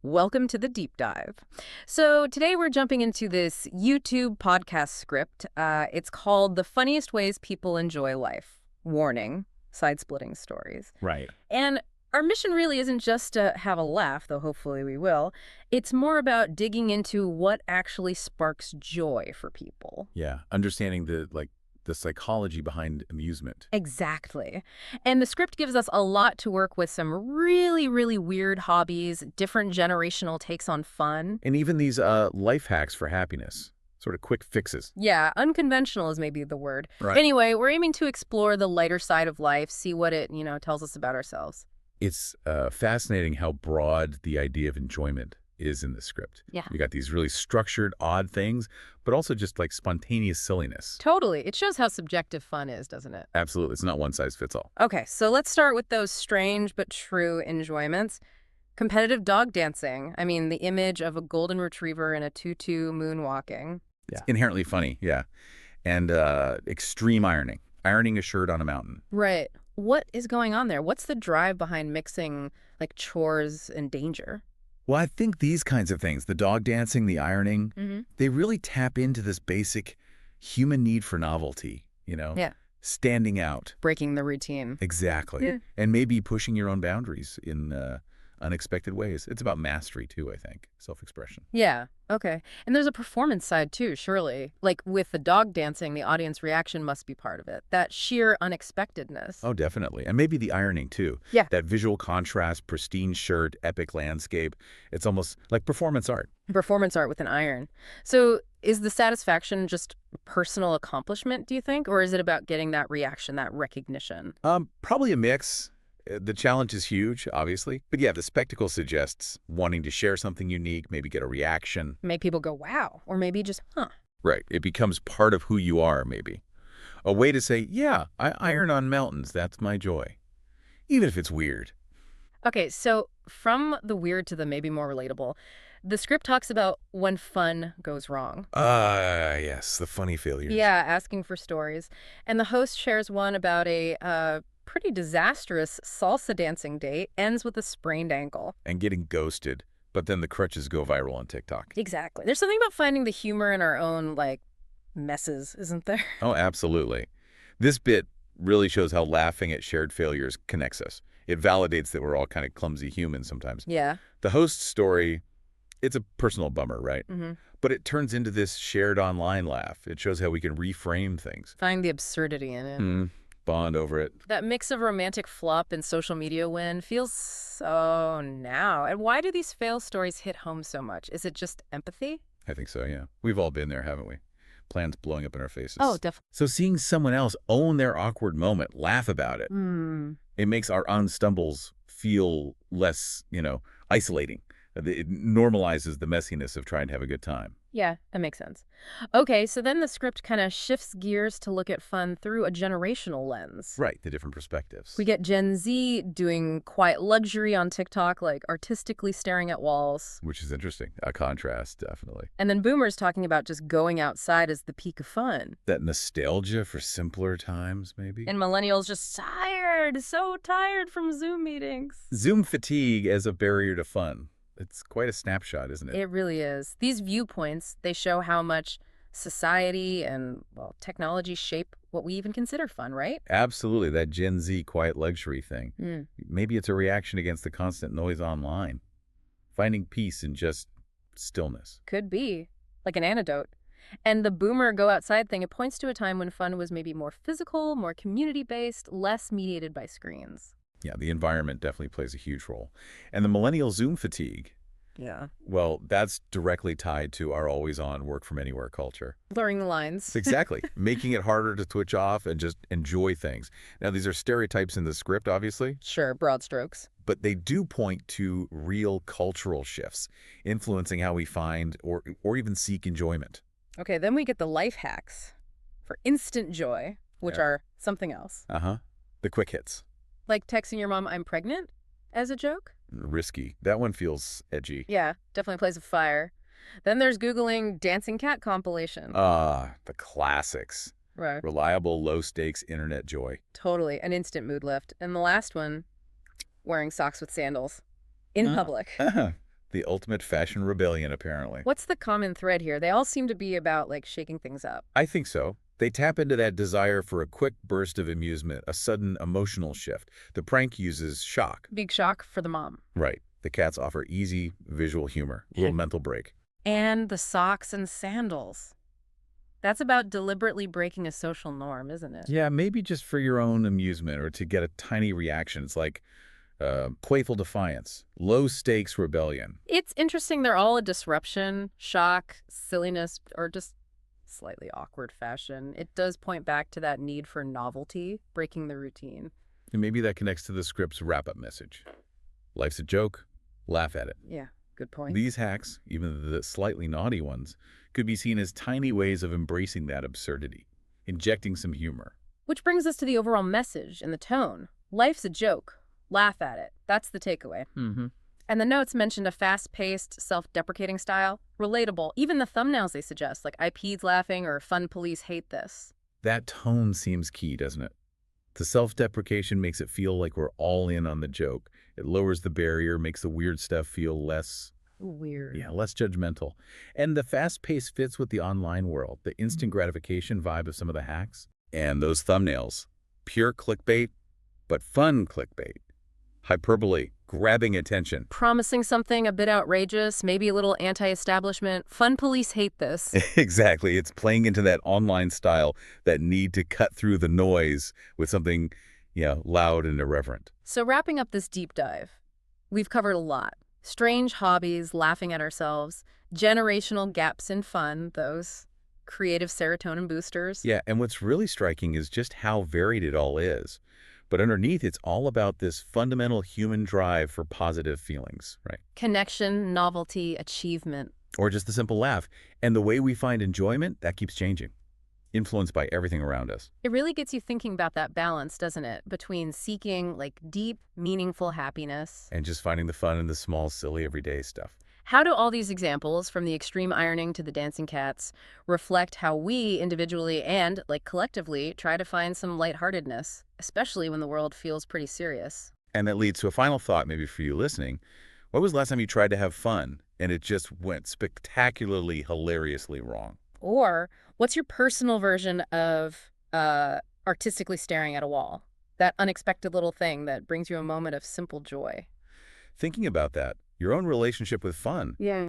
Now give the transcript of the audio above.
Welcome to the deep dive. So today we're jumping into this YouTube podcast script. It's called The Funniest Ways People Enjoy Life. Warning, side-splitting stories. Right. And our mission really isn't just to have a laugh, though hopefully we will. It's more about digging into what actually sparks joy for people. Yeah. Understanding the psychology behind amusement. Exactly. And the script gives us a lot to work with, some really, really weird hobbies, different generational takes on fun. And even these life hacks for happiness, sort of quick fixes. Yeah, unconventional is maybe the word. Right. Anyway, we're aiming to explore the lighter side of life, see what it, tells us about ourselves. It's fascinating how broad the idea of enjoyment is in the script. Yeah. You got these really structured, odd things, but also just like spontaneous silliness. Totally. It shows how subjective fun is, doesn't it? Absolutely. It's not one size fits all. Okay, so let's start with those strange but true enjoyments. Competitive dog dancing. I mean, the image of a golden retriever in a tutu moonwalking. Yeah. Inherently funny, yeah. And extreme ironing. Ironing a shirt on a mountain. Right. What is going on there? What's the drive behind mixing, like, chores and danger? Well, I think these kinds of things, the dog dancing, the ironing, they really tap into this basic human need for novelty, Yeah. standing out. Breaking the routine. Exactly. Yeah. And maybe pushing your own boundaries in unexpected ways. It's about mastery, too, I think, self-expression. Yeah, okay. And there's a performance side, too, surely. Like, with the dog dancing, the audience reaction must be part of it. That sheer unexpectedness. Oh, definitely. And maybe the ironing, too. Yeah. That visual contrast, pristine shirt, epic landscape. It's almost like performance art. Performance art with an iron. So is the satisfaction just personal accomplishment, do you think? Or is it about getting that reaction, that recognition? Probably a mix. The challenge is huge, obviously. But yeah, the spectacle suggests wanting to share something unique, maybe get a reaction. Make people go, wow. Or maybe just, huh. Right. It becomes part of who you are, maybe. A way to say, yeah, I iron on mountains. That's my joy. Even if it's weird. Okay, so from the weird to the maybe more relatable, the script talks about when fun goes wrong. Yes, the funny failures. Yeah, asking for stories. And the host shares one about a pretty disastrous salsa dancing date, ends with a sprained ankle. And getting ghosted. But then the crutches go viral on TikTok. Exactly. There's something about finding the humor in our own, messes, isn't there? Oh, absolutely. This bit really shows how laughing at shared failures connects us. It validates that we're all kind of clumsy humans sometimes. Yeah. The host's story, it's a personal bummer, right? Mm-hmm. But it turns into this shared online laugh. It shows how we can reframe things. Find the absurdity in it. Bond over it. That mix of romantic flop and social media win feels so now. And why do these fail stories hit home so much? Is it just empathy? I think so, yeah. We've all been there, haven't we? Plans blowing up in our faces. Oh, definitely. So seeing someone else own their awkward moment, laugh about it, it makes our own stumbles feel less, isolating. It normalizes the messiness of trying to have a good time. Yeah, that makes sense. Okay, so then the script kind of shifts gears to look at fun through a generational lens. Right, the different perspectives. We get Gen Z doing quiet luxury on TikTok, like artistically staring at walls. Which is interesting. A contrast, definitely. And then boomers talking about just going outside as the peak of fun. That nostalgia for simpler times, maybe? And millennials just tired, so tired from Zoom meetings. Zoom fatigue as a barrier to fun. It's quite a snapshot, isn't it? It really is. These viewpoints, they show how much society and, technology shape what we even consider fun, right? Absolutely. That Gen Z quiet luxury thing. Maybe it's a reaction against the constant noise online. Finding peace in just stillness. Could be. Like an antidote. And the boomer go outside thing, it points to a time when fun was maybe more physical, more community-based, less mediated by screens. Yeah, the environment definitely plays a huge role. And the millennial Zoom fatigue, Yeah. well, that's directly tied to our always-on work-from-anywhere culture. Blurring the lines. Exactly. Making it harder to switch off and just enjoy things. Now, these are stereotypes in the script, obviously, Sure, broad strokes. but they do point to real cultural shifts, influencing how we find or even seek enjoyment. Okay, then we get the life hacks for instant joy, which Yeah. are something else. The quick hits. Like texting your mom, I'm pregnant, as a joke. Risky. That one feels edgy. Yeah, definitely plays with fire. Then there's Googling dancing cat compilation. The classics. Right. Reliable, low-stakes internet joy. Totally, an instant mood lift. And the last one, wearing socks with sandals in public. The ultimate fashion rebellion, apparently. What's the common thread here? They all seem to be about, like, shaking things up. I think so. They tap into that desire for a quick burst of amusement, a sudden emotional shift. The prank uses shock. Big shock for the mom. Right. The cats offer easy visual humor, a little mental break. And the socks and sandals. That's about deliberately breaking a social norm, isn't it? Yeah, maybe just for your own amusement or to get a tiny reaction. It's like playful defiance, low-stakes rebellion. It's interesting they're all a disruption, shock, silliness, or just slightly awkward fashion. It does point back to that need for novelty, breaking the routine. And maybe that connects to the script's wrap-up message. Life's a joke, laugh at it. Yeah, good point. These hacks, even the slightly naughty ones, could be seen as tiny ways of embracing that absurdity, injecting some humor. Which brings us to the overall message and the tone. Life's a joke. Laugh at it. That's the takeaway. Mm-hmm. And the notes mentioned a fast-paced, self-deprecating style. Relatable. Even the thumbnails they suggest, like IP's laughing or fun police hate this. That tone seems key, doesn't it? The self-deprecation makes it feel like we're all in on the joke. It lowers the barrier, makes the weird stuff feel less... Weird. Yeah, less judgmental. And the fast pace fits with the online world, the instant gratification vibe of some of the hacks. And those thumbnails, pure clickbait, but fun clickbait. Hyperbole, grabbing attention. Promising something a bit outrageous, maybe a little anti-establishment. Fun police hate this. Exactly. It's playing into that online style, that need to cut through the noise with something, loud and irreverent. So wrapping up this deep dive, we've covered a lot. Strange hobbies, laughing at ourselves, generational gaps in fun, those creative serotonin boosters. Yeah, and what's really striking is just how varied it all is. But underneath, it's all about this fundamental human drive for positive feelings, right? Connection, novelty, achievement. Or just the simple laugh. And the way we find enjoyment, that keeps changing, influenced by everything around us. It really gets you thinking about that balance, doesn't it? Between seeking, like, deep, meaningful happiness. And just finding the fun in the small, silly, everyday stuff. How do all these examples, from the extreme ironing to the dancing cats, reflect how we individually and, like, collectively try to find some lightheartedness, especially when the world feels pretty serious? And that leads to a final thought maybe for you listening. When was the last time you tried to have fun and it just went spectacularly, hilariously wrong? Or what's your personal version of artistically staring at a wall? That unexpected little thing that brings you a moment of simple joy. Thinking about that, your own relationship with fun. Yeah.